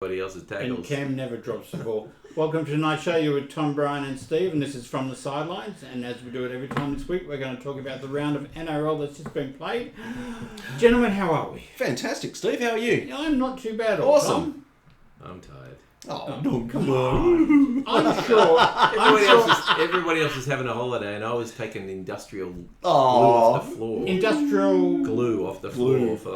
Everybody else's tackles. And Cam never drops the ball. Welcome to tonight's show. You're with Tom, Brian and Steve, and this is From the Sidelines. And as we do it every time this week, we're going to talk about the round of NRL that's just been played. Gentlemen, how are we? Fantastic. Steve, how are you? I'm not too bad. Awesome. I'm tired. Oh, no, come on. I'm sure. Everybody else is having a holiday, and I was taking industrial glue Oh. off the floor. Industrial Glue off the floor for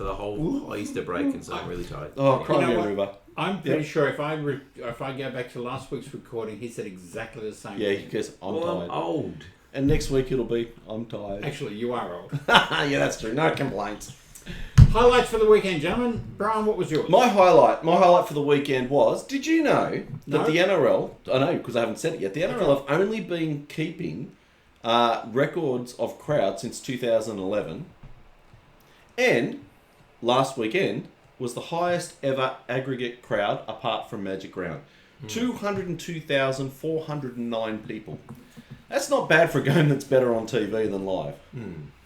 the whole Easter break, and so I'm really tired. Oh, Anyway. cry You me know a what? river. I'm pretty sure if I go back to last week's recording, he said exactly the same Yeah, thing. because I'm Well, tired. I'm old. And next week it'll be, I'm tired. Actually, you are old. Yeah, that's true. No complaints. Highlights for the weekend, gentlemen. Brian, what was yours? My highlight for the weekend was, did you know that No. the NRL, I know because I haven't said it yet, the NRL have only been keeping records of crowd since 2011, and last weekend was the highest ever aggregate crowd apart from Magic Round. 202,409 people. That's not bad for a game that's better on TV than live.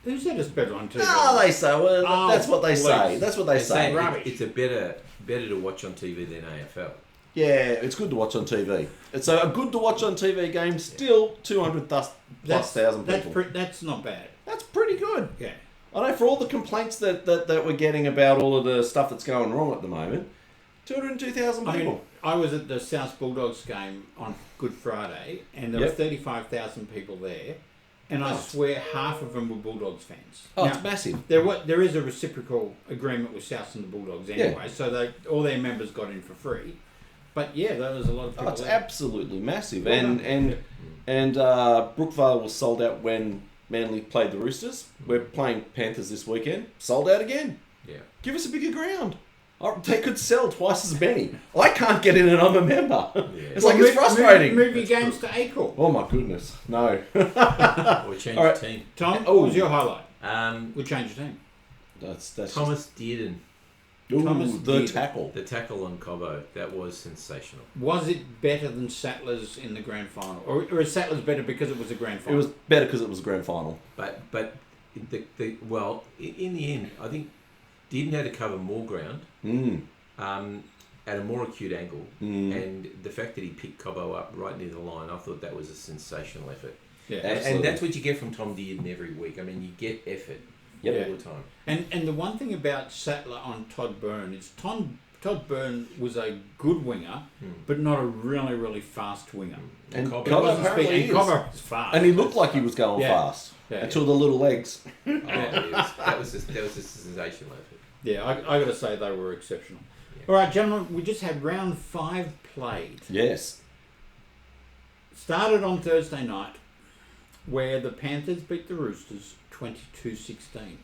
Who said it's better on TV? Ah, they say. Well, Oh, that's what they say. please. That's what they say. rubbish. It's a better to watch on TV than AFL. Yeah, it's good to watch on TV. It's a good to watch on TV game. Still 200 plus thousand people. That's not bad. That's pretty good. Yeah. I know for all the complaints that we're getting about all of the stuff that's going wrong at the moment, 202,000 I people. mean, I was at the South Bulldogs game on Good Friday, and there were Yep. 35,000 people there, and I Oh. swear half of them were Bulldogs fans. Oh, Now, it's massive. there is a reciprocal agreement with South and the Bulldogs anyway, so all their members got in for free. But yeah, there was a lot of people Oh, it's there. absolutely massive. Well and done. and Brookvale was sold out when Manly played the Roosters. We're playing Panthers this weekend. Sold out again. Yeah. Give us a bigger ground. They could sell twice as many. I can't get in and I'm a member. It's like, it's frustrating. Move your games to Acorn. Oh my goodness. No. Or change All right. the team. Tom, Oh. what was your highlight? Um, We changed the team. That's Thomas Dearden, Thomas the Dearden. tackle. the tackle on Cobbo, that was sensational. Was it better than Sattlers in the grand final? Or is Sattlers better because it was a grand It final? was better because it was a grand final. But in the end, I think Dearden had to cover more ground. At a more acute angle, and the fact that he picked Cobbo up right near the line, I thought that was a sensational effort. Yeah, And that's what you get from Tom Dearden every week. I mean, you get effort all the time. And the one thing about Sattler on Todd Byrne is Todd Byrne was a good winger, but not a really, really fast winger. And Cobbo Cobbo was- apparently is. Cobbo was fast. And he looked like he was going Yeah. fast. Yeah, until the little legs. That was a sensational effort. Yeah, I got to say they were exceptional. Yeah. All right, gentlemen, we just had round 5 played. Yes. Started on Thursday night, where the Panthers beat the Roosters 22-16.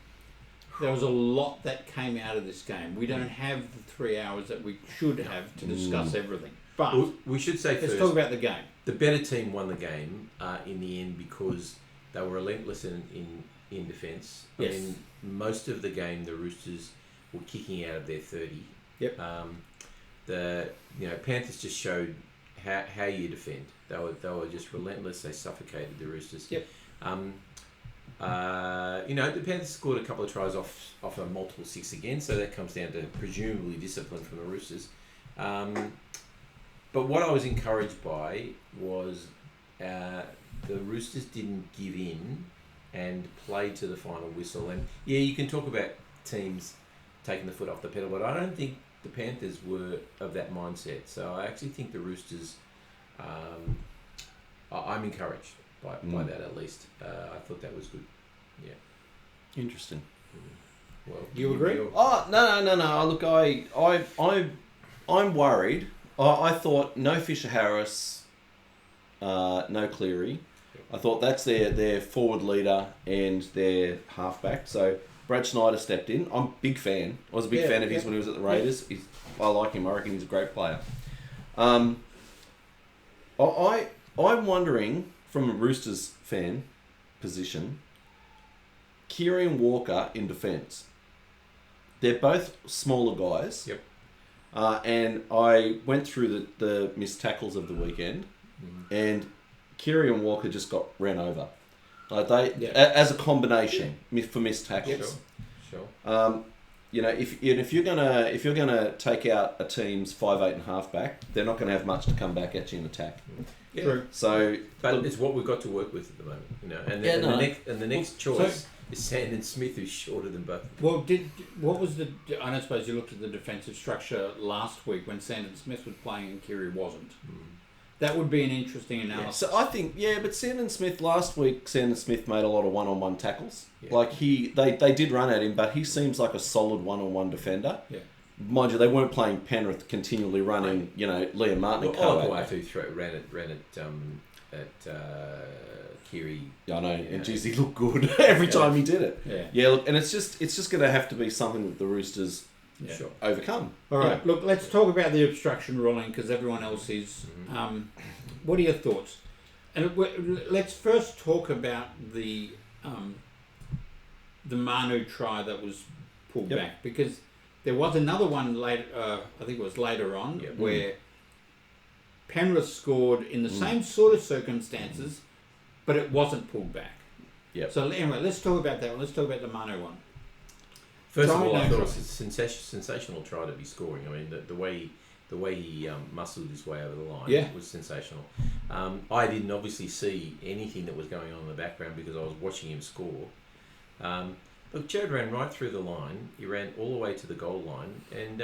There was a lot that came out of this game. We don't have the 3 hours that we should have to discuss everything. But we should say let's first, talk about the game. The better team won the game in the end because they were relentless in defence. Yes. I mean, most of the game the Roosters were kicking out of their 30. Yep. Panthers just showed how you defend. They were just relentless. They suffocated the Roosters. Yep. The Panthers scored a couple of tries off a multiple 6 again, so that comes down to presumably discipline from the Roosters. But what I was encouraged by was the Roosters didn't give in and played to the final whistle. And yeah, you can talk about teams taking the foot off the pedal, but I don't think the Panthers were of that mindset. So I actually think the Roosters, I'm encouraged by that at least. I thought that was good. Yeah. Interesting. Well, You agree? Oh no! Look, I'm worried. I thought no Fisher Harris, no Cleary. I thought that's their forward leader and their halfback. So Brad Schneider stepped in. I'm a big fan. I was a big fan of his when he was at the Raiders. I like him. I reckon he's a great player. I'm wondering from a Roosters fan position, Kieran Walker in defence. They're both smaller guys. Yep. And I went through the missed tackles of the weekend, and Kieran Walker just got ran over. Like as a combination for missed tackles. Sure. you know, if you're gonna take out a team's 5'8" and half back, they're not gonna have much to come back at you in attack. Yeah. True. So, But it's what we've got to work with at the moment, you know. And, the next choice is Sandon Smith, who's shorter than both. Well, I don't suppose you looked at the defensive structure last week when Sandon Smith was playing and Kiri wasn't. That would be an interesting analysis. So I think, but Sandon Smith last week, Sandon Smith made a lot of one-on-one tackles. Yeah. Like they did run at him, but he seems like a solid one-on-one defender. Yeah. Mind you, they weren't playing Penrith continually running, you know, Liam Martin and Olakau'atu ran at Kiri. Yeah, I know, and geez, he looked good every time he did it. Yeah. Look, and it's just going to have to be something that the Roosters overcome. All right, look, let's talk about the obstruction ruling because everyone else is. What are your thoughts? And let's first talk about the Manu try that was pulled back because there was another one later. I think it was later on where Penrith scored in the same sort of circumstances, but it wasn't pulled back. Yep. So anyway, let's talk about that one. Let's talk about the Manu one. First of all, I thought it was a sensational try to be scoring. I mean, the way he muscled his way over the line was sensational. I didn't obviously see anything that was going on in the background because I was watching him score. Look, Jared ran right through the line. He ran all the way to the goal line, and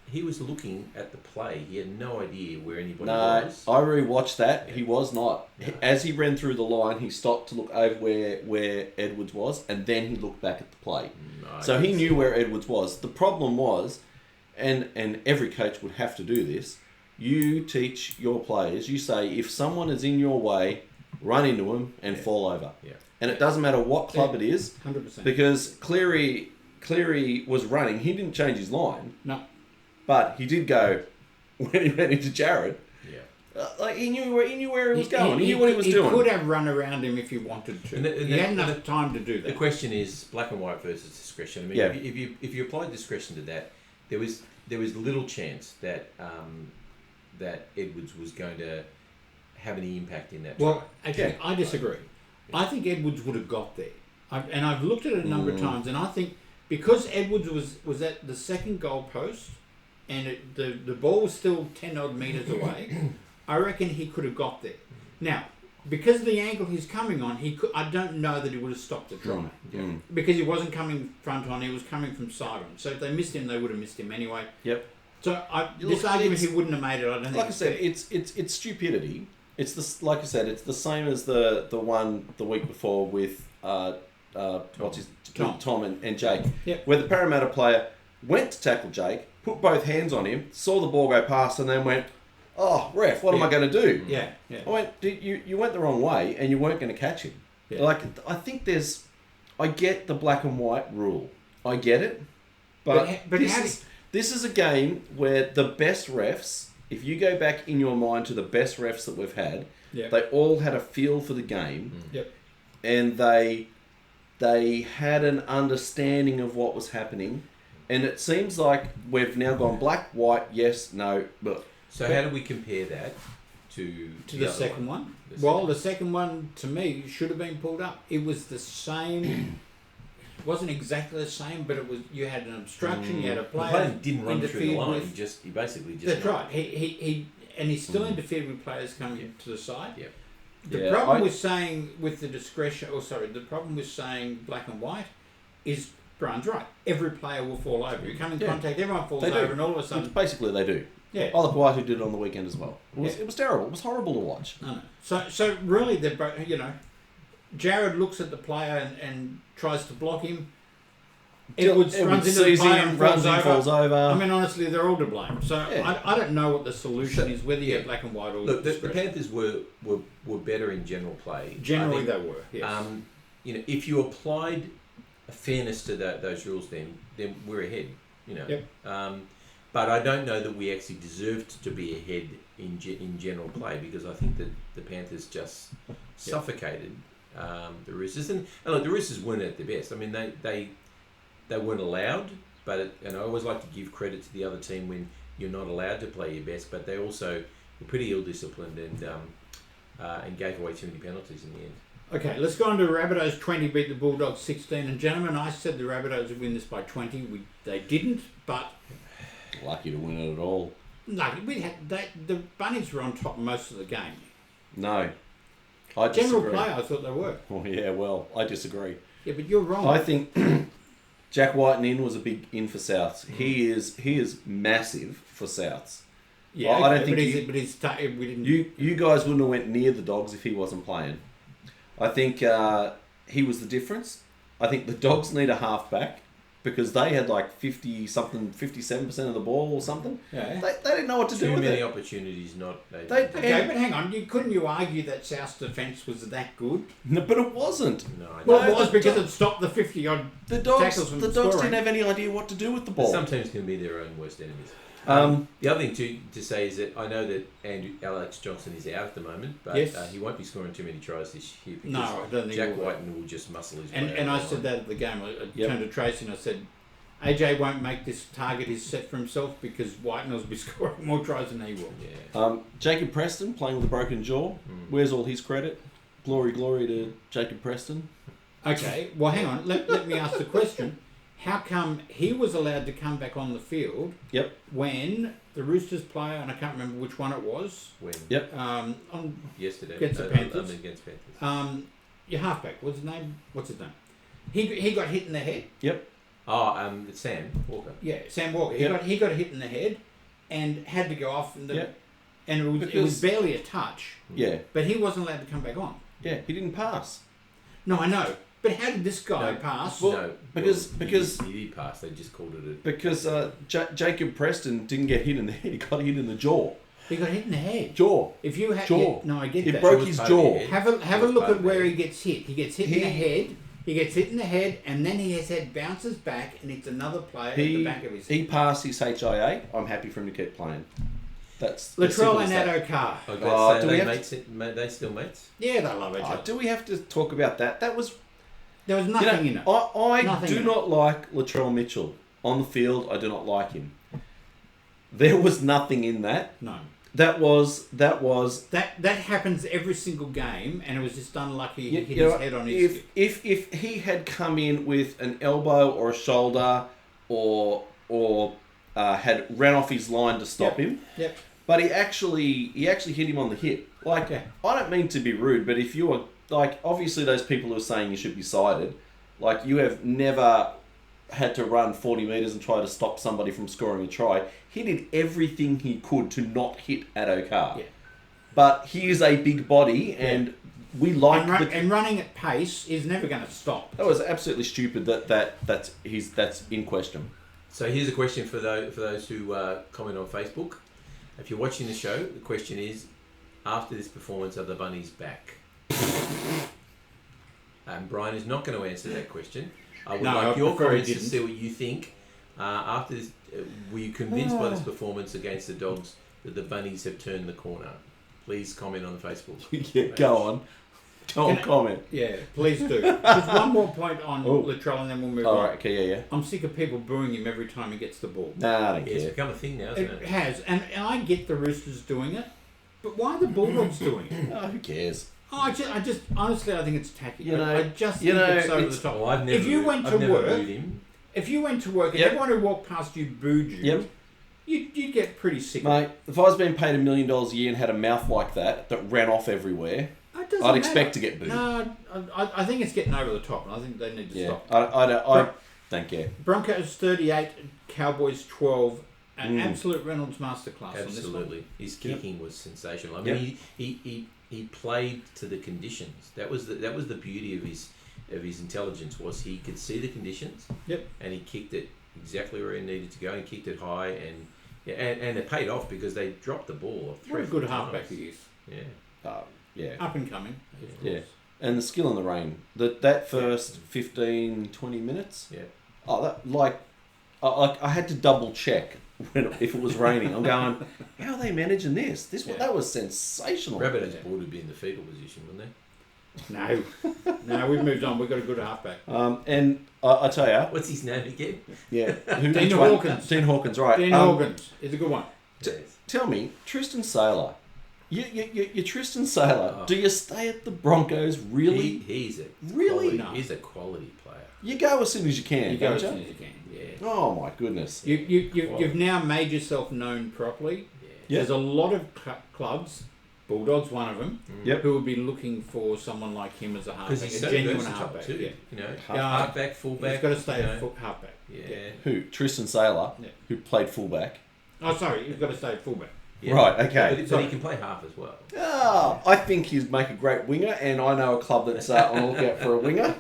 he was looking at the play. He had no idea where anybody was. I rewatched that. Yeah. He was not. No. As he ran through the line, he stopped to look over where Edwards was, and then he looked back at the play. So he knew where Edwards was. The problem was, and every coach would have to do this, you teach your players, you say, if someone is in your way, run into them and fall over. Yeah. And it doesn't matter what club it is, 100%. because Cleary was running. He didn't change his line. No. But he did go when he ran into Jared. Yeah. Like he knew where he was going. He knew what he was doing. He could have run around him if he wanted to. He had enough time to do that. The question is black and white versus discretion. I mean, if you applied discretion to that, there was little chance that that Edwards was going to have any impact in that. Well, actually, I disagree. I think Edwards would have got there, and I've looked at it a number of times, and I think because Edwards was at the second goal post, and the ball was still 10 odd metres away, I reckon he could have got there. Now, because of the angle he's coming on, I don't know that he would have stopped the try. Because he wasn't coming front on, he was coming from side on. So if they missed him, they would have missed him anyway. Yep. So this argument he wouldn't have made it. I don't think. Like I said, it's stupidity. It's this, like I said, it's the same as the one the week before with Tom and Jake, where the Parramatta player went to tackle Jake, put both hands on him, saw the ball go past, and then went, "Oh, ref, what am I going to do?" Yeah. I went, you went the wrong way, and you weren't going to catch him. Yeah. Like, I think I get the black and white rule, I get it, but this is a game where the best refs. If you go back in your mind to the best refs that we've had, they all had a feel for the game, and they had an understanding of what was happening, and it seems like we've now gone black, white, yes, no, but. So how do we compare that to the second one? The second one to me should have been pulled up. It was the same. It wasn't exactly the same, but it was. You had an obstruction. You had a player. The player didn't run through the line. He basically just. That's right. He still interfered with players coming to the side. Yeah. The problem with saying with the discretion, the problem with saying black and white is Brian's right. Every player will fall over. You come in contact, everyone falls over, and all of a sudden. Which basically, they do. Yeah. Olakau'atu did it on the weekend as well. It was terrible. It was horrible to watch. I know. So really, Jared looks at the player and tries to block him. Edwards runs into the player and falls over. I mean, honestly, they're all to blame. So I don't know what the solution is, whether you're black and white or... Look, the Panthers were better in general play. Generally, they were, yes. If you applied a fairness to those rules, then we're ahead. But I don't know that we actually deserved to be ahead in general play, because I think that the Panthers just suffocated the Roosters. And look, the Roosters weren't at their best. I mean, they weren't allowed, and I always like to give credit to the other team when you're not allowed to play your best, but they also were pretty ill-disciplined and gave away too many penalties in the end. Okay, let's go on to Rabbitohs 20 beat the Bulldogs 16. And gentlemen, I said the Rabbitohs would win this by 20. They didn't, but Lucky to win it at all. no, the Bunnies were on top most of the game. No. I General disagree. play, I thought they were. Oh, yeah, well, I disagree. Yeah, but you're wrong. I think Jack Whiten in was a big in for Souths. He is massive for Souths. yeah, I don't okay, think we didn't. You guys wouldn't have went near the Dogs if he wasn't playing. I think he was the difference. I think the Dogs need a halfback because they had like 57% of the ball or something. Yeah. They didn't know what to do Too with many it. opportunities, not... Okay, but hang on. Couldn't you argue that South's defence was that good? No, but it wasn't. No, I Well, don't. it was because it stopped the 50-odd The Dogs tackles from didn't scoring. have any idea what to do with the ball. Some teams can be their own worst enemies. The other thing to say is that I know that Alex Johnson is out at the moment, but Yes. he won't be scoring too many tries this year because No, I don't think Jack he will. Whiten will just muscle his way. And I over the said line. that at the game. I Yep. turned to Tracy and I said, AJ won't make this target he's set for himself because Whiten will be scoring more tries than he will. Yeah. Jacob Preston playing with a broken jaw. Where's all his credit? Glory to Jacob Preston. Okay, well, hang on. Let me ask the question. How come he was allowed to come back on the field Yep. when the Roosters player, and I can't remember which one it was, When Yep. on yesterday Against the Panthers. Against Panthers. your halfback, what's his name? He got hit in the head. Yep. It's Sam Walker. Yeah, Sam Walker. Yep. He got hit in the head and had to go off. And Yep. and it was Because- barely a touch. Yeah. But he wasn't allowed to come back on. Yeah. He didn't pass. No, I know. But how did this guy No. pass? Well, No, because- he did pass. They just called it a... Because Jacob Preston didn't get hit in the head. He got hit in the jaw. He got hit in the head. Jaw. If you had Jaw. no, I get He that. broke was his part of jaw. the head. Have a It was look part at of where the he head. gets hit. He gets hit in the head. He gets hit in the head, and then his head bounces back, and it's another player at the back of his head. He passed his HIA. I'm happy for him to keep playing. That's Latrell as simple and as that. Addo Carr. Okay, Oh, so do we they have mates, they still mates? Yeah, they love each Oh, other. do we have to talk about that? That was... There was nothing in it. I Nothing do in not like Latrell Mitchell. On the field, I do not like him. There was nothing in that. No. That was That happens every single game, and it was just unlucky he hit you know, his head on his... if he had come in with an elbow or a shoulder or had ran off his line to stop him, Yep. but he actually hit him on the hip. Like, Yeah. I don't mean to be rude, but if you are like, obviously those people who are saying you should be cited, like, you have never had to run 40 metres and try to stop somebody from scoring a try. He did everything he could to not hit Addo Carr. Yeah. But he is a big body, and we like And running at pace is never going to stop. That was absolutely stupid. That's in question. So here's a question for those who comment on Facebook. If you're watching the show, the question is, after this performance, are the Bunnies back? Brian is not going to answer that question. I would like your comments to see what you think. After this, were you convinced by this performance against the Dogs that the Bunnies have turned the corner? Please comment on the Facebook. Yeah, go on. Comment. Yeah, please do. Just one more point on Latrell, and then we'll move on. All right, okay, yeah. I'm sick of people booing him every time he gets the ball. Nah, I don't It's care. become a thing now, isn't It it? has, and I get the Roosters doing it, but why are the Bulldogs doing it? Oh, who cares? Oh, I just honestly, I think it's tacky. You know, I just you think know, it's over it's- the top. Well, I've never If you went to work, booed him. if you went to work and Yep. everyone who walked past you booed you, Yep. you'd get pretty sick. Mate, if I was being paid $1 million a year and had a mouth like that ran off everywhere, It doesn't I'd expect matter. to get booed. No, I think it's getting over the top, and I think they need to Yeah, stop. I don't care. Broncos 38, Cowboys 12. An absolute Reynolds masterclass on this one. Absolutely, his kicking was sensational. I mean, he played to the conditions. That was the beauty of his intelligence, was he could see the conditions. Yep. And he kicked it exactly where he needed to go. He kicked it high, and it paid off because they dropped the ball What a 3-4 good times. halfback he is. Yeah. Yeah. Up and coming. Of Yeah. course. And the skill in the rain. That first 15, 20 minutes. Yeah. Oh, that, like, I had to double check if it was raining. I'm going, how are they managing this? That was sensational. Rabbitoh's ball would be in the fetal position, wouldn't they? No, we've moved on. We've got a good halfback. And I tell you, What's his name again? yeah, Dean Hawkins. Dean Hawkins, right? Dean Hawkins is a good one. Yes. Tell me, Tristan Saylor, You Tristan Sailor. Oh. Do you stay at the Broncos really? He's a Really? quality, he's a quality player. You go as soon as you can, You go don't as you? soon as you can. Yeah. Oh my goodness. You've now made yourself known properly. Yeah. There's a lot of clubs, Bulldogs one of them, Yep. who would be looking for someone like him as a halfback, Because he's a so genuine versatile halfback. too. Yeah. You know, Half- halfback, fullback. He's got to stay you a know. halfback. Yeah. Who? Tristan Sailor, Yeah. who played fullback. Oh, sorry, you've got to stay fullback. Yeah. Right, okay. But he can play half as well. Ah, I think he'd make a great winger, and I know a club that's on the lookout for a winger.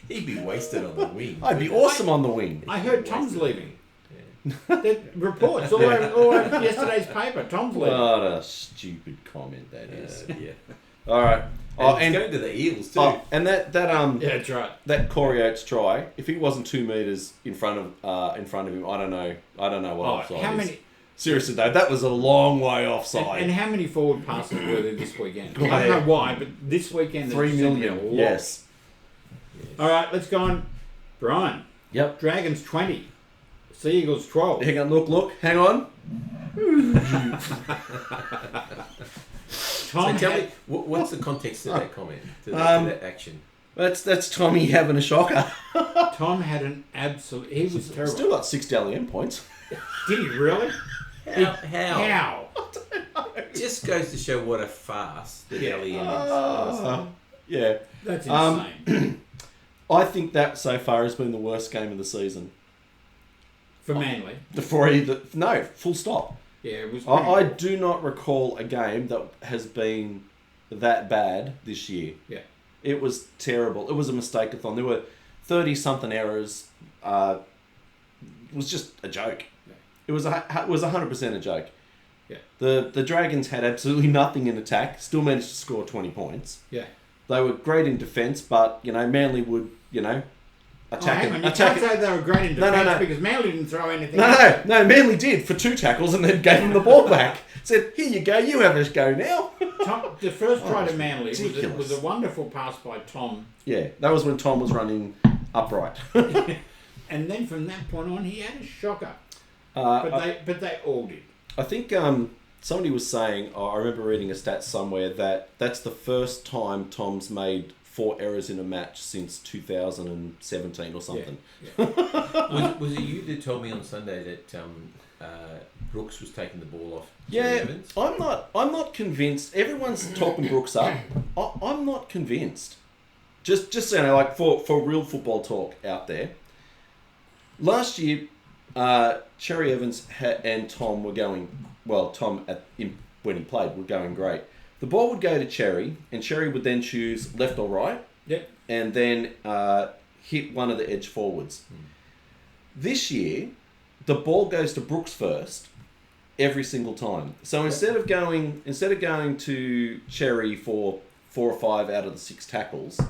He'd be wasted on the wing. I'd be awesome on the wing. I heard Tom's leaving. Yeah. The reports all over yesterday's paper. Tom's leaving. What a stupid comment that is. Yeah. All right. And he's going to the Eels too. And that Yeah, that's right. that Corey Oates try, if he wasn't 2 meters in front of him, I don't know what offside how is. many? Seriously though, that was a long way offside. And how many forward passes were there this weekend? Go I don't ahead. know why, but this weekend there 3 seemed to be million. a lot. Yes. All right, let's go on. Brian, Yep. Dragons 20, Sea Eagles 12. Hang on, look, hang on. Tom So tell had- me, what's the context of that comment, to that action? That's Tommy having a shocker. Tom had an absolute. He was terrible. Still got 6 Dally-M points. Did he really? How? How? Just goes to show what a farce the Yeah. LEM is. Yeah. That's Um, insane. I think that so far has been the worst game of the season. For Manly. No, full stop. Yeah, it was. I pretty- do not recall a game that has been that bad this year. Yeah. It was terrible. It was a mistake-a-thon. There were 30-something errors. It was just a joke. Yeah. It was 100% a joke. Yeah. The Dragons had absolutely nothing in attack. Still managed to score 20 points. Yeah. They were great in defence, but Manly would attack hang and on, you attack. can't say they were great in No, defence no. because Manly didn't throw anything. No, Manly did for 2 tackles and then gave them the ball back. Said, "Here you go, you have a go now." Tom, the first try to it's Manly ridiculous. was a wonderful pass by Tom, Yeah, that was when Tom was running upright. and then from that point on he had a shocker. I But they all did. think somebody was saying, I remember reading a stat somewhere that that's the first time Tom's made 4 errors in a match since 2017 or something. Was it you that told me on Sunday that Brooks was taking the ball off Yeah, Jerry Evans? I'm not convinced. Everyone's talking Brooks up. I'm not convinced. Just so like for real football talk out there. Last year, Cherry Evans and Tom were going well. Tom when he played were going great. The ball would go to Cherry, and Cherry would then choose left or right, Yep. and then hit one of the edge forwards. This year, the ball goes to Brooks first every single time. So instead of going to Cherry for 4 or 5 out of the 6 tackles,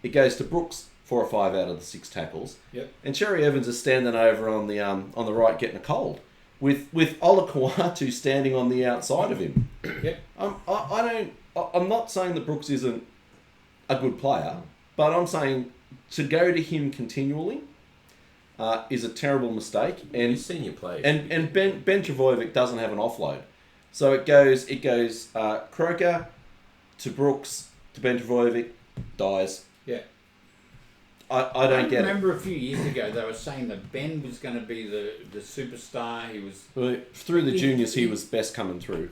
it goes to Brooks 4 or 5 out of the 6 tackles. Yep. And Cherry Evans is standing over on the right getting a cold, with Ola Kawatu standing on the outside of him. Yep. I'm not saying that Brooks isn't a good player, but I'm saying to go to him continually is a terrible mistake. And He's senior players. and Ben Travojevic doesn't have an offload, so it goes Croker to Brooks to Ben Travojevic, dies. Yeah. I don't get it. remember a few years ago they were saying that Ben was going to be the superstar. He was, Well, through the juniors, he was best coming through.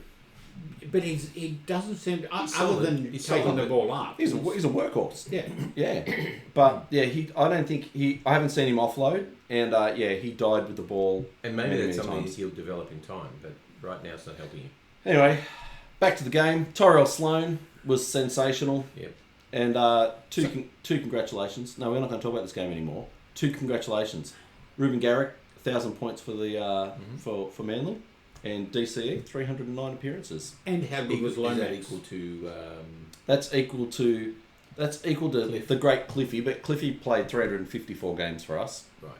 but he doesn't seem other solid. than He's taking solid. the ball up. He's a workhorse. Yeah. Yeah, but yeah, I haven't seen him offload, and he died with the ball. And maybe many, that's many something times. he'll develop in time, but right now it's not helping him. Anyway, back to the game. Tyrell Sloan was sensational. Yep. And two congratulations. No, we're not going to talk about this game anymore. 2 congratulations. Ruben Garrick, 1,000 points for the for Manly, and DCE 309 appearances. And how good was Is that Lomax? equal to... That's equal to Cliff. the great Cliffy, but Cliffy played 354 games for us. right.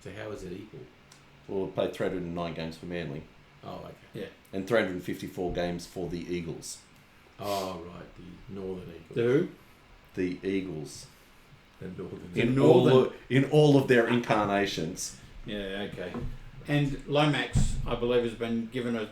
So how is it equal? Well, we played 309 games for Manly, Oh, okay. Yeah. and 354 games for the Eagles. Oh, right. The Northern Eagles. The who? The Eagles. The Northern The In Eagles. all of their incarnations. Yeah. Okay. And Lomax, I believe, has been given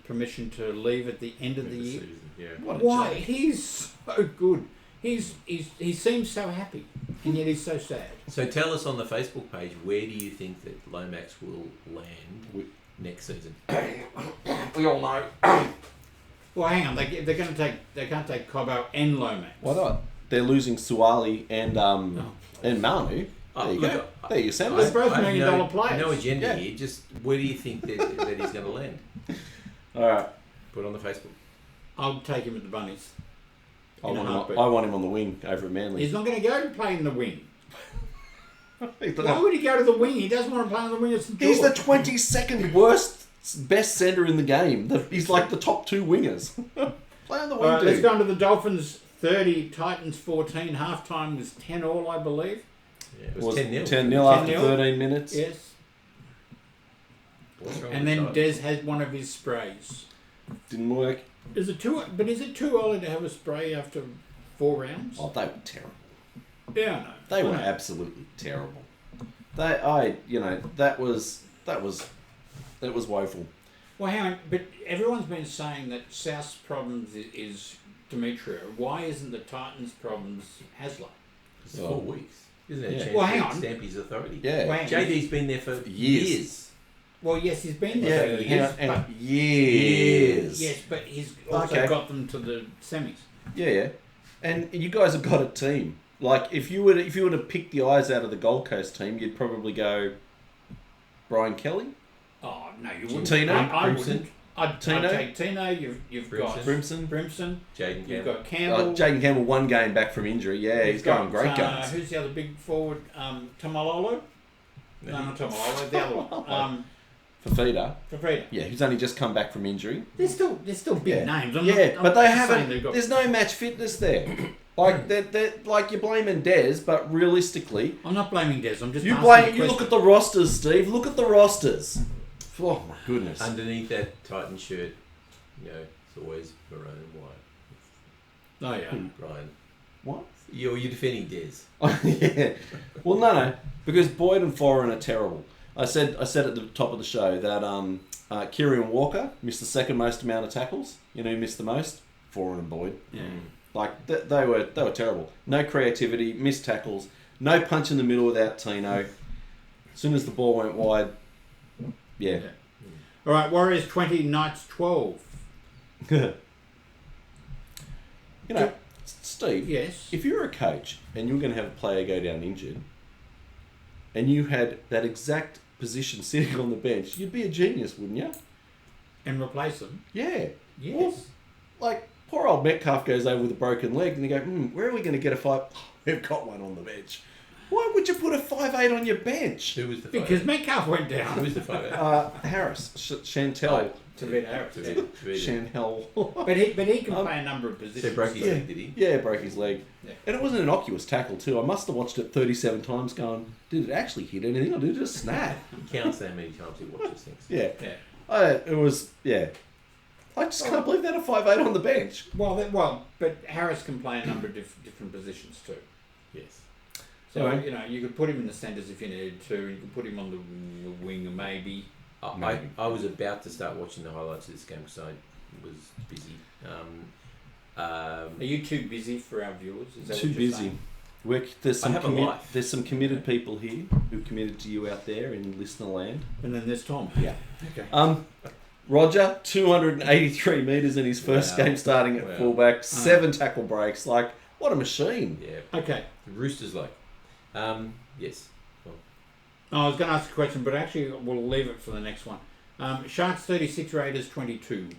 permission to leave at the end of the year. Season, yeah. Why? He's so good. He seems so happy, and yet he's so sad. So tell us on the Facebook page, where do you think that Lomax will land next season? We all know. Well, hang on. They can't take Cobbo and Lomax. Why not? They're losing Suwali and Manu. There you go. There you send They're us. both $1 million players. No agenda Yeah. here. Just where do you think that he's going to land? All right. Put it on the Facebook. I'll take him at the Bunnies. I want him on the wing over at Manly. He's not going to go to play in the wing. Why He's would he go to the wing? He doesn't want to play on the wing at St. George. the 22nd best centre in the game. He's like the top 2 wingers. Play on the wing, dude. Let's go on to the Dolphins 30, Titans 14. Halftime was 10-all, I believe. Yeah, it was 10-0. 10-0 after 10-0. 13 minutes. Yes. What's wrong And with then Titans? Des has one of his sprays. Didn't work. Is it too early to have a spray after 4 rounds? Oh, they were terrible. Yeah, I know. They were I know. absolutely terrible. That was woeful. Well, hang on, but everyone's been saying that South's problems is Demetrio. Why isn't the Titans' problems Hasler? It's 4 weeks. Isn't it? Yeah. A chance Well, hang to on. stamp his authority. Yeah. Well, hang on. JD's been there for years. Well, yes, he's been there for Yeah, years, and but years. yes, but he's also Okay. got them to the semis. Yeah. And you guys have got a team. Like if you were to pick the eyes out of the Gold Coast team, you'd probably go Brian Kelly, Oh no, you wouldn't. Tino? I Brimson? wouldn't. I'd take Tino. You've got Brimson? Brimson. Jaden You've Campbell. got Campbell. Jaden Campbell, 1 game back from injury. Yeah, he's going great guns. Who's the other big forward? Tamalolo? No, not Tamalolo. The other one. Fafita. Fafita. Yeah, who's only just come back from injury. They're still big Yeah. names. But I'm they not saying haven't. they've got- There's no match fitness there. Like they're like you're blaming Des, but realistically, I'm not blaming Des. I'm just you asking look at the rosters, Steve. Look at the rosters. Oh my goodness. Underneath that Titan shirt, it's always maroon and white. Oh yeah. Brian. What? You're defending Des. Yeah. Well, no, because Boyd and Foran are terrible. I said at the top of the show that Kieran Walker missed the second most amount of tackles. You know who missed the most? Foran and Boyd. Yeah. Like they were terrible. No creativity, missed tackles, no punch in the middle without Tino. As soon as the ball went wide, yeah. All right. Warriors 20, Knights 12. Steve. Yes. If you were a coach and you were going to have a player go down injured, and you had that exact position sitting on the bench, you'd be a genius, wouldn't you? And replace them. Yeah. Yes. Well, like, poor old Metcalf goes over with a broken leg, and they go, where are we going to get a 5? Oh, we've got one on the bench. Why would you put a 5'8" on your bench? Who was the Because Metcalf went Who down. was the photo? Harris. Chantel. To beat Harris. Chantel. But he can play a number of So positions. broke his leg, did he? Yeah, broke his leg. Yeah. And it was an innocuous tackle, too. I must have watched it 37 times going, did it actually hit anything, or did it just snap? He counts how many times he watches things. Yeah. Yeah. It was, yeah. I just can't believe they had a 5'8" on the bench. Well, but Harris can play a number of different positions too. Yes. So, Anyway. you could put him in the centres if you needed to, and you could put him on the wing maybe. I was about to start watching the highlights of this game because I was busy. Are you too busy for our viewers? Is that Too what you're busy. saying? There's I have a life. There's some committed people here who committed to you out there in listener land. And then there's Tom. Yeah. Okay. Roger, 283 metres in his first Wow. game starting at Wow. fullback, 7 tackle breaks. Like, what a machine. Yeah. Okay. The Roosters like. Yes. Well, I was going to ask a question, but actually we'll leave it for the next one. Sharks 36, Raiders 22.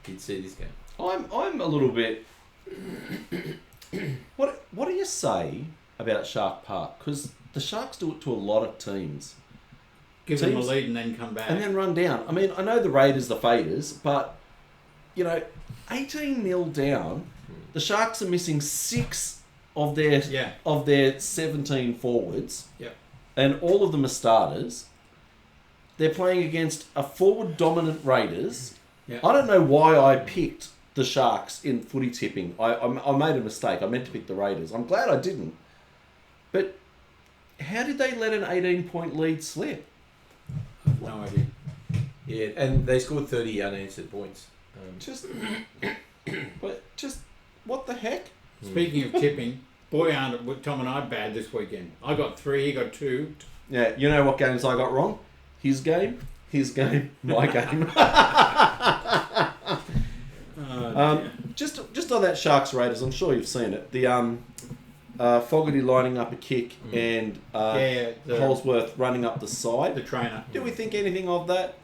did see this game. I'm a little bit... What do you say about Shark Park? Because the Sharks do it to a lot of teams. Give them a lead and then come back. And then run down. I mean, I know the Raiders, the faders, but, 18-0 down, the Sharks are missing 6 of their 17 forwards. Yeah. And all of them are starters. They're playing against a forward-dominant Raiders. Yeah. I don't know why I picked the Sharks in footy tipping. I made a mistake. I meant to pick the Raiders. I'm glad I didn't. But how did they let an 18-point lead slip? No idea. Yeah, and they scored 30 unanswered points. Just what the heck? Speaking of tipping, boy, aren't Tom and I bad this weekend. I got 3, he got 2. Yeah, you know what games I got wrong? His game, my game. Just on that Sharks Raiders, I'm sure you've seen it. The Fogarty lining up a kick and Holsworth running up the side. The trainer. Do we think anything of that?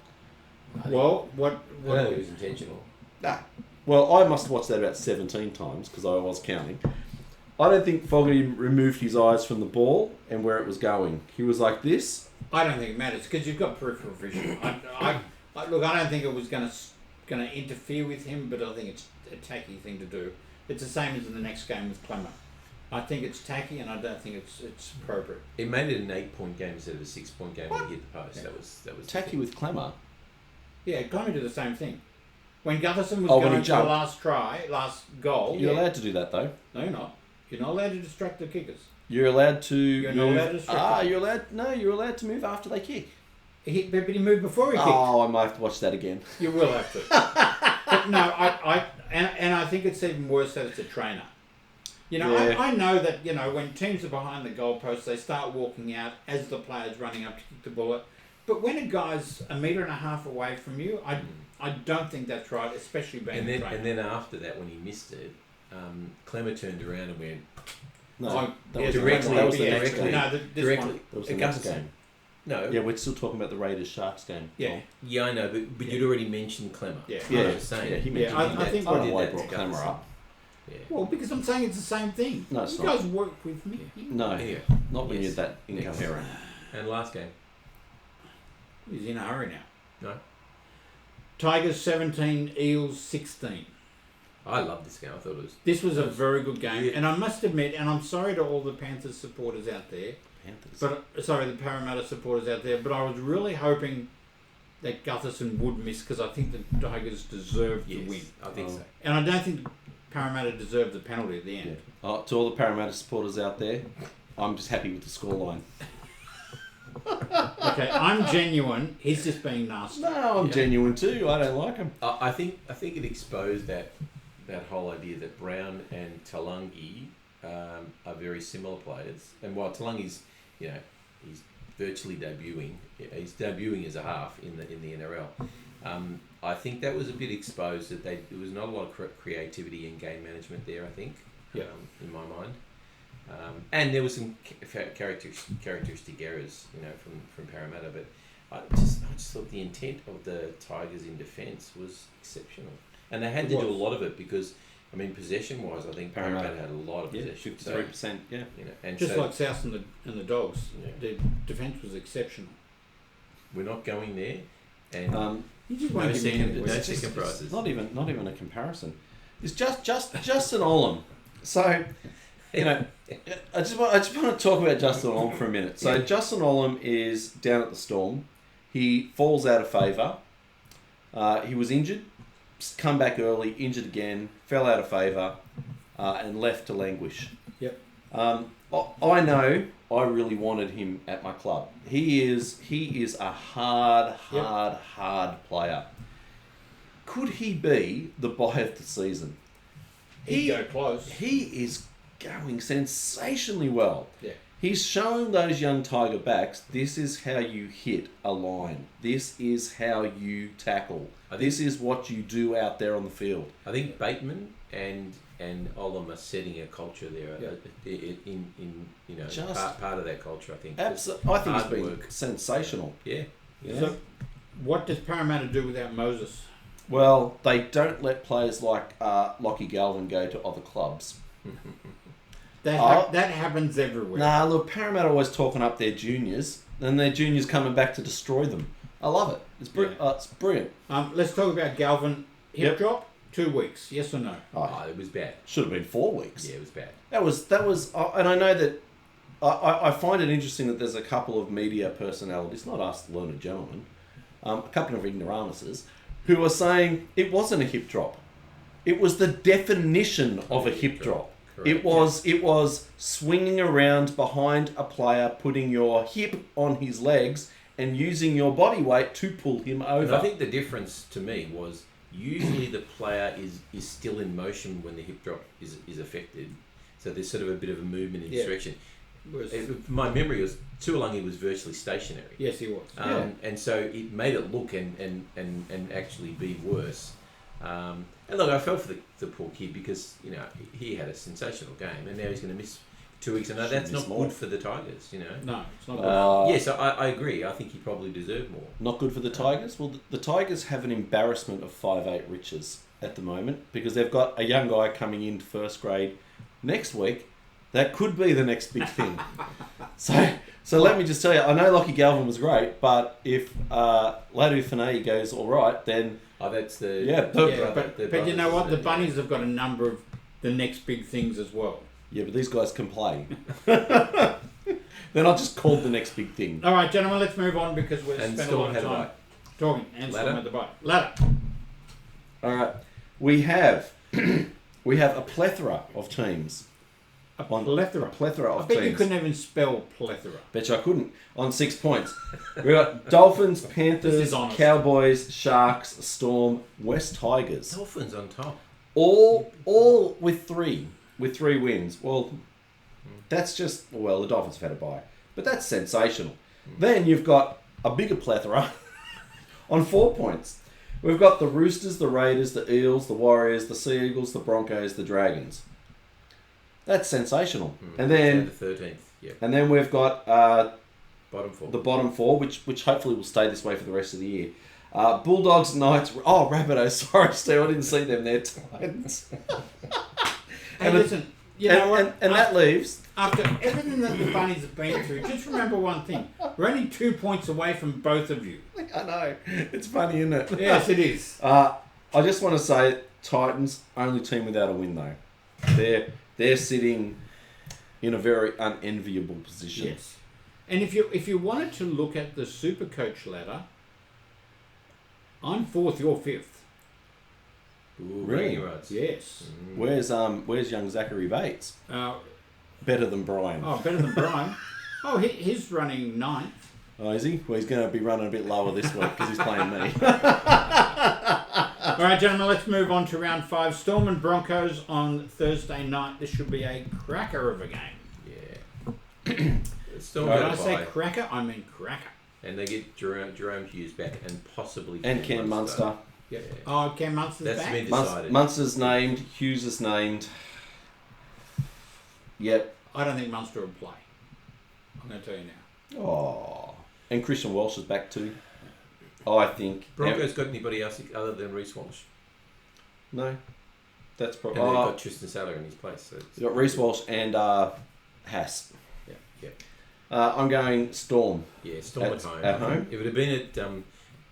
Well, what I don't think it was intentional. Nah. Well, I must have watched that about 17 times because I was counting. I don't think Fogarty removed his eyes from the ball and where it was going. He was like this. I don't think it matters because you've got peripheral vision. Look, I don't think it was going to interfere with him, but I think it's a tacky thing to do. It's the same as in the next game with Clemmer. I think it's tacky, and I don't think it's appropriate. It made it an 8-point game instead of a 6-point game when he hit the post. Yeah. That was Tacky with Clemmer. Yeah, Clemmer did the same thing. When Gutherson was when going he for the jumped. last goal. You're allowed to do that though. No, you're not. You're not allowed to distract the kickers. You're allowed to You're move. not allowed to distract them. You're allowed to move after they kick. But he moved before he kicked. Oh, I might have to watch that again. You will have to. But no, I think it's even worse that it's a trainer. You know, Yeah. I know that, you know, when teams are behind the goalpost, they start walking out as the player's running up to kick the bullet. But when a guy's 1.5 meters away from you, I don't think that's right, especially being a trainer. And then after that, when he missed it, Clemmer turned around and went No, Oh, that yeah, was directly. that was the yeah, next directly. game. No, this directly. one. That was the It next doesn't- game. No. Yeah, we're still talking about the Raiders Sharks game. Yeah. Yeah, I know, but you'd already mentioned Clemmer. Yeah. I was just saying. Yeah, he Yeah, mentioned I that. think I don't what know why did he that brought to Clemmer Gutherson. up. Yeah. Well, because I'm saying it's the same thing. No, it's you not. guys work with me. No, Anyway, not when yes. you're that incoherent. And last game. He's in a hurry now. No. Tigers 17, Eels 16. I love this game. I thought it was. This was a very good game, Yeah. and I must admit, and I'm sorry to all the Panthers supporters out there, Panthers. but sorry, the Parramatta supporters out there, but I was really hoping that Gutherson would miss because I think the Tigers deserved Yes, to win, I think so. and I don't think Parramatta deserved the penalty at the end. To all the Parramatta supporters out there, I'm just happy with the scoreline. Okay, I'm genuine. He's just being nasty. No, I'm Yeah. genuine too. I don't like him. I think it exposed that whole idea that Brown and Talangi are very similar players, and while Talangi's, you know, he's virtually debuting. He's debuting as a half in the NRL. I think that was a bit exposed that there was not a lot of creativity and game management there. I think, Yeah. in my mind, and there was some characteristic errors, you know, from Parramatta. But I just thought the intent of the Tigers in defence was exceptional, and they had to do a lot of it because, I mean, possession-wise, I think Parramatta had a lot of possession. 53%. Yeah. You know, and Just so like South and the Dogs, Yeah. their defence was exceptional. we're not going there, and You just no won't give me second, any no words. second prizes. Not even a comparison. It's Justin Olam. So, you know, I just want to talk about Justin Olam for a minute. So Justin Olam is down at the Storm. He falls out of favour. He was injured, come back early, injured again, fell out of favour, and left to languish. Yep. I know I really wanted him at my club. He is a hard player. Could he be the buy of the season? He'd go close. He is going sensationally well. Yeah. He's showing those young Tiger backs, this is how you hit a line. This is how you tackle. This is what you do out there on the field. I think Bateman and Olam are setting a culture there. In you know, part of that culture, I think. Absolutely. I think it's Hard been work. sensational. Yeah. So, what does Parramatta do without Moses? Well, they don't let players like Lockie Galvin go to other clubs. That happens everywhere. Nah, look, Parramatta always talking up their juniors, and their juniors coming back to destroy them. I love it. It's brilliant. Let's talk about Galvin. Hip drop, 2 weeks. Yes or no? Oh, it was bad. Should have been 4 weeks. Yeah, it was bad. That was, and I know that. I find it interesting that there's a couple of media personalities, not us, the learned gentlemen, a couple of ignoramuses, who are saying it wasn't a hip drop. It was the definition of a hip drop. Correct. It was swinging around behind a player, putting your hip on his legs, and using your body weight to pull him over. And I think the difference to me was usually the player is still in motion when the hip drop is affected. So there's sort of a bit of a movement in this direction. My memory was Tuolangi was virtually stationary. Yes, he was. And so it made it look and actually be worse. And look, I felt for the poor kid because he had a sensational game, and now he's going to miss 2 weeks. And that's not good for the Tigers. No, it's not good. Yes, I agree. I think he probably deserved more. Not good for the Tigers? Well, the Tigers have an embarrassment of 5'8" riches at the moment because they've got a young guy coming into first grade next week. That could be the next big thing. So let me just tell you, I know Lockie Galvin was great, but if Ladu Fanei goes all right, then... Oh, that's but you know what? The Bunnies have got a number of the next big things as well. Yeah, but these guys can play. They're not just called the next big thing. All right, gentlemen, let's move on because we've spent a lot of time talking. And Storm at the bite. Ladder. All right. We have a plethora of teams. A plethora of teams. I bet teams. you couldn't even spell plethora. Bet you I couldn't. On 6 points. We've got Dolphins, Panthers, Cowboys, Sharks, Storm, West Tigers. Dolphins on top. All with three wins. Well, that's just... Well, the Dolphins have had a bye. But that's sensational. Then you've got a bigger plethora on 4 points. We've got the Roosters, the Raiders, the Eels, the Warriors, the Sea Eagles, the Broncos, the Dragons. That's sensational. And then the 13th, yeah. And then we've got bottom four. The bottom four, which hopefully will stay this way for the rest of the year. Bulldogs, Knights. Oh, Rabbitohs. Sorry, Steve, I didn't see them there. Titans. Hey, listen. You know what? And that leaves. After everything that the Bunnies have been through, just remember one thing: we're only 2 points away from both of you. I know. It's funny, isn't it? Yes, it is. I just want to say, Titans only team without a win though. They're sitting in a very unenviable position. Yes. And if you wanted to look at the Supercoach ladder, I'm 4th, you're 5th. Ooh, really? Rights. Yes. Where's young Zachary Bates? Better than Brian. Oh, better than Brian. Oh, he's running 9th. Oh, is he? Well, he's going to be running a bit lower this week because he's playing me. All right, gentlemen, let's move on to round 5. Storm and Broncos on Thursday night. This should be a cracker of a game. Yeah. Storm when I say cracker, I mean cracker. And they get Jerome Hughes back and possibly Cam Munster. Yeah. Oh, Cam Munster's That's back? been decided. Munster's named. Hughes is named. Yep. I don't think Munster will play. I'm going to tell you now. Oh. And Christian Walsh is back too. I think. Broncos got anybody else other than Reece Walsh? No. That's probably. And they've got Tristan Saylor in his place. So you've got Reece Walsh and Haas. Yeah. I'm going Storm. Yeah, Storm at home. At home? If it had been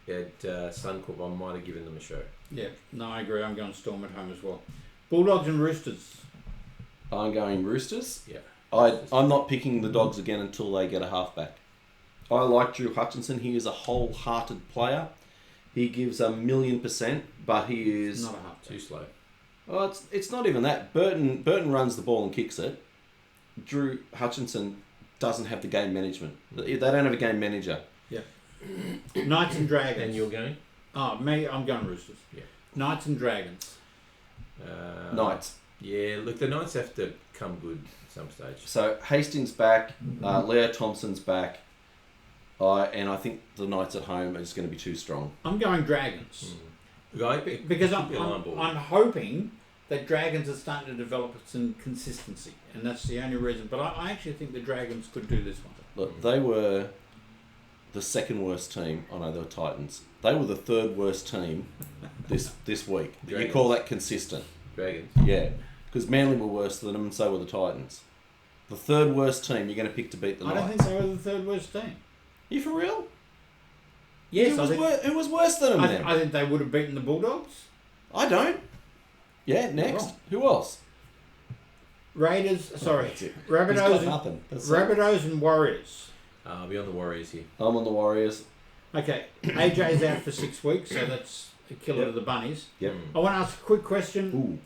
at Suncorp, I might have given them a show. Yeah, no, I agree. I'm going Storm at home as well. Bulldogs and Roosters. I'm going Roosters. Yeah. I'm not picking the Dogs again until they get a halfback. I like Drew Hutchinson. He is a wholehearted player. He gives 1,000,000%, but he is not a half too slow. Oh, it's not even that. Burton runs the ball and kicks it. Drew Hutchinson doesn't have the game management. They don't have a game manager. Yeah. Knights and Dragons. And you're going? Oh, me, I'm going Roosters. Yeah. Knights and Dragons. Knights. Yeah, look, the Knights have to come good at some stage. So Hastings back, Leo Thompson's back, and I think the Knights at home is going to be too strong. I'm going Dragons. Because I'm hoping that Dragons are starting to develop some consistency, and that's the only reason. But I actually think the Dragons could do this one. Look, they were the second worst team. Oh no, they were Titans. They were the third worst team this week. Dragons. You call that consistent? Dragons. Yeah, because Manly were worse than them, and so were the Titans. The third worst team you're going to pick to beat the Knights. I don't think they were the third worst team. You for real? Yes, Who was worse than them then? I think they would have beaten the Bulldogs. I don't. Yeah, next. Who else? Raiders, sorry. Rabbitohs Rabbitohs and Warriors. I'll be on the Warriors here. I'm on the Warriors. Okay, AJ's out for 6 weeks, so that's a killer to the Bunnies. Yep. I want to ask a quick question.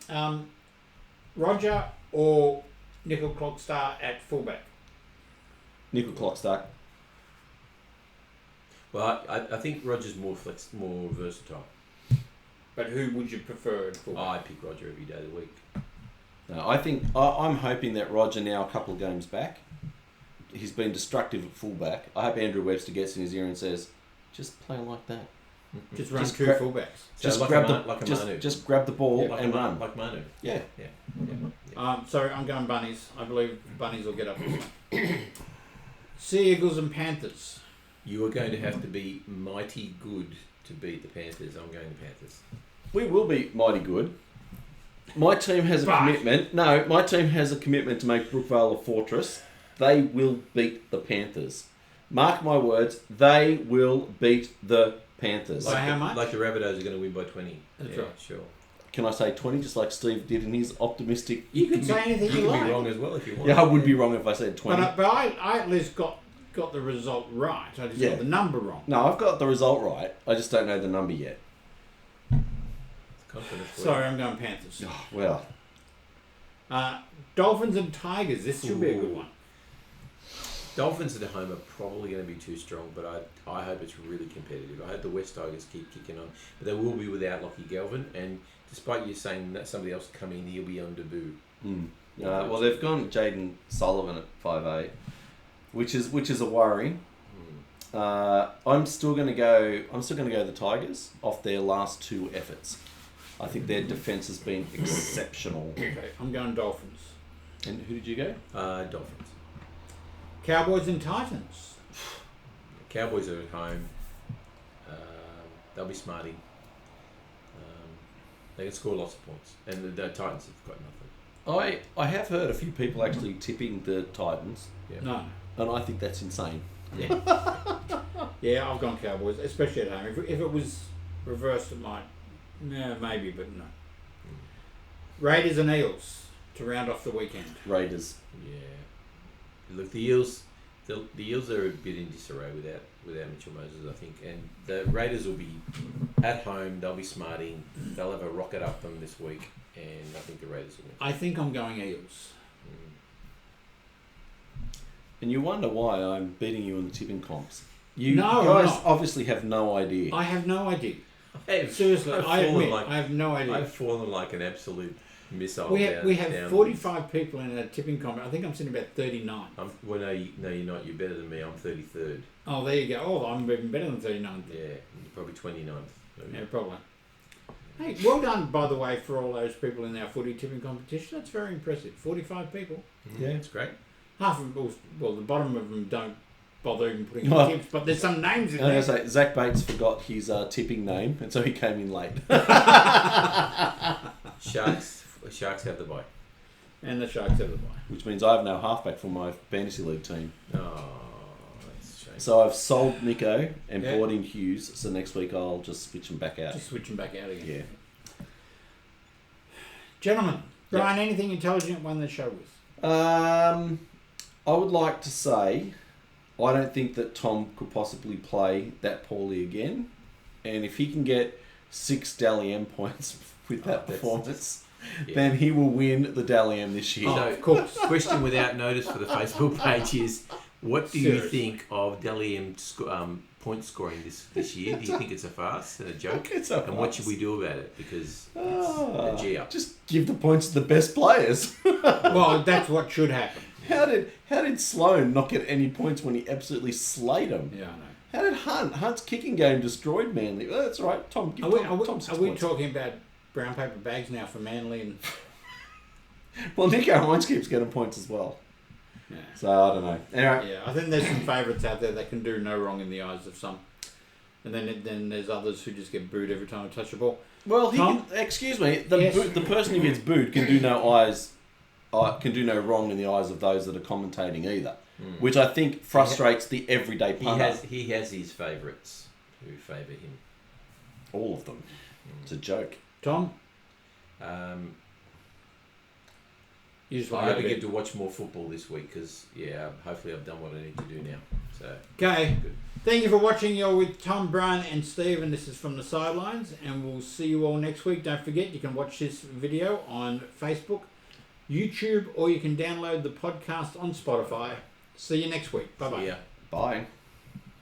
Roger or Nickel Clockstar at fullback? Nickel Clockstar. Well, I think Roger's more versatile. But who would you prefer at fullback? I pick Roger every day of the week. No, I think I'm hoping that Roger now a couple of games back. He's been destructive at fullback. I hope Andrew Webster gets in his ear and says, "Just play like that. Just run Just two grab- fullbacks." So Just like grab Manu. just grab the ball Like and a run." like Manu. Yeah. So I'm going Bunnies. I believe Bunnies will get up this one. Sea Eagles and Panthers. You are going to have to be mighty good to beat the Panthers. I'm going to Panthers. We will be mighty good. My team has a commitment. No, my team has a commitment to make Brookvale a fortress. They will beat the Panthers. Mark my words, they will beat the Panthers. By how much? Like the Rabbitohs are going to win by 20. That's yeah, right. Sure. Can I say 20, just like Steve did in his optimistic... You can say anything You you can like. be wrong as well if you want. Yeah, I would be wrong if I said 20. But I at least got the result right. I just got the number wrong. No, I've got the result right. I just don't know the number yet. Confidence for Sorry, I'm going Panthers. Oh, well, Dolphins and Tigers. This should be a good Ooh. one. Dolphins at home are probably going to be too strong, but I hope it's really competitive. I hope the West Tigers keep kicking on, but they will be without Lockie Galvin. And despite you saying that somebody else come in, he'll be on debut. well, they've gone Jaden Sullivan at 5'8", which is a worry. I'm still going to go the Tigers off their last two efforts. I think their defence has been exceptional. Okay, I'm going Dolphins. And who did you go? Dolphins. Cowboys and Titans. Cowboys are at home. They'll be smarting. They can score lots of points, and the Titans have got nothing. I have heard a few people actually tipping the Titans, Yeah. No. and I think that's insane. Yeah, I've gone Cowboys, especially at home. If it was reversed, it might. Yeah, maybe, but no. Raiders and Eels to round off the weekend. Raiders. Yeah. Look, the Eels. The Eels are a bit in disarray without Mitchell Moses, I think, and the Raiders will be at home. They'll be smarting. They'll have a rocket up them this week, and I think the Raiders will win. I think I'm going Eels. And you wonder why I'm beating you in the tipping comps. You No, I'm guys not. obviously have no idea. I have no idea. I've Seriously, I fallen admit, like- I have no idea. I've fallen like an absolute missile. We have down 45 people in a tipping comp. I think I'm sitting about 39. Well, no, you're not. You're better than me. I'm 33rd. Oh, there you go. Oh, I'm even better than 39. Yeah, you're probably 29th. Yeah, probably. Hey, well done, by the way, for all those people in our footy tipping competition. That's very impressive. 45 people. Yeah, it's great. Half of them, well, the bottom of them don't bother even putting Oh. tips, but there's some names in I there. was gonna say, Zach Bates forgot his tipping name, and so he came in late. Sharks have the bye. And the Sharks have the bye. Which means I have no halfback for my fantasy league team. Oh, that's a shame. So I've sold Nico and Yeah. bought in Hughes. So next week I'll just switch them back out. Just switch them back out again. Yeah. Gentlemen, Brian, anything intelligent won the show with? I would like to say I don't think that Tom could possibly play that poorly again. And if he can get 6 Dally M points with that performance, then he will win the Dally M this year. Oh, So, of course. Question without notice for the Facebook page is, what do you Seriously. think of Dally M point scoring this year? Do you think it's a farce and a joke? It's a And what farce. should we do about it? Because it's a G up. Just give the points to the best players. Well, that's what should happen. How did Sloan not get any points when he absolutely slayed him? Yeah, I know. How did Hunt's kicking game destroyed Manly? Oh, that's right, Tom. Give Are Tom 6 we points. talking about brown paper bags now for Manly? And Well, Nico Hines keeps getting points as well. yeah. So I don't know. Anyway, Yeah, I think there's some favourites out there that can do no wrong in the eyes of some. And then there's others who just get booed every time I touch the ball. well, Tom? excuse me. The Yes. the person who gets booed can do no wrong in the eyes of those that are commentating either, which I think frustrates the everyday punter. He has his favourites who favour him. All of them. It's a joke. Tom, you just want I to hope go I to get to watch more football this week because, hopefully I've done what I need to do now. So Okay. good. Thank you for watching. You're with Tom, Brian and Steve, and this is From the Sidelines, and we'll see you all next week. Don't forget, you can watch this video on Facebook, YouTube, or you can download the podcast on Spotify. See you next week. Bye-bye. See ya. Bye.